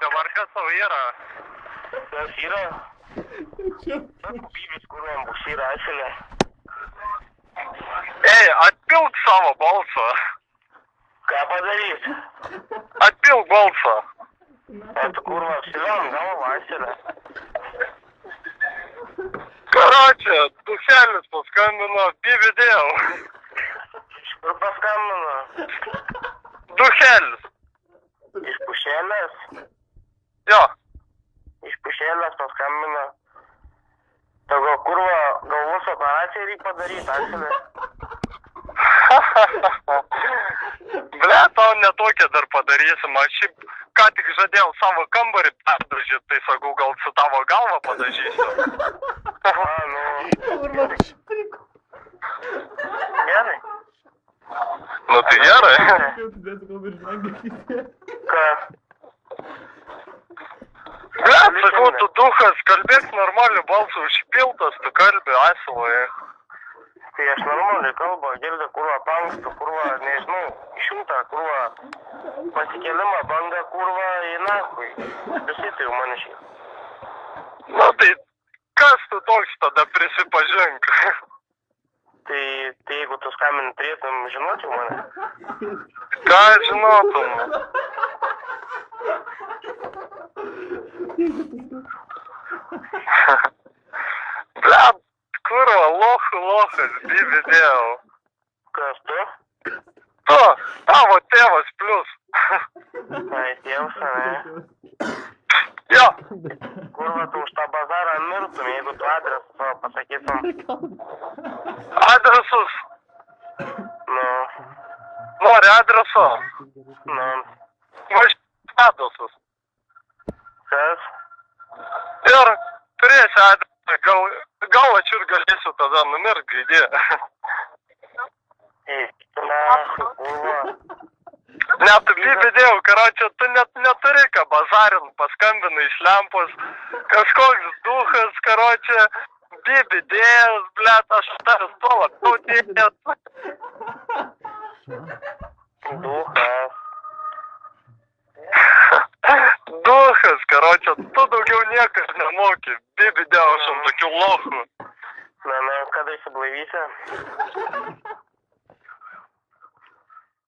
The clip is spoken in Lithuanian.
Dabar kas tau yra? Kas yra? Bybis, kuriuom bus yra asilė. Ei, atpilk savo balsą. Ką padarys? Atpilk balsą. Tu kurva apsiliom, galva asilė. Karoče, duchelis paskambino, bibidėjau. Iš kur paskambino? Duchelis. Iš pušėlės? Jo. Iš pušėlės paskambino. Tai gal kurva galvos operaciją reikia padaryti, asilė? Ble, tau netokią dar padarysim. Aš šiaip ką tik žadėjau savo kambarį perdažyti, tai sakau, gal su tavo galva padažysiu. Gerai. Nu tai gerai. Ką? Ble, sakau, tu duchas, kalbėk normaliu balsu, užpiltas, tu kalbė, asiloje. Tai aš normaliai kalbu, girdė kurva pankstu, kurva, nežinau, išjungta, kurva pasikelimą, banga, kurva, į nakui. Visi tai jau manašiai. Nu tai, kas tu toks tada prisipažink? Tai jeigu tu skambini, turėtum žinoti mane? Ką žinotum? Ble, kurva, lochas, bibidėjau. Kas tu? Tu, tavo tėvas plius. Ai, tėvas, ne? Jo. Kurva, tu už tą bazarą mirtum, jeigu tu adresą savo pasakytum. Adresus. Nu, Nori adreso? nu, Važiuoju adresus. kas? Ir turėsi adresą, gal aš ir galėsiu tada numirt gaidė. Ei, na, kurva. Net bibidėjau, karočią, tu net neturi ką bazarint, paskambina iš lempos, kažkoks duchas, karočią, bibidėjas, blet, aš tavęs to labiau dėjęs. Duchas. Duchas, karočią, tu daugiau niekas nemoki, bibidėjau aš ant tokių lochų. Na, kada įsiblaivysi?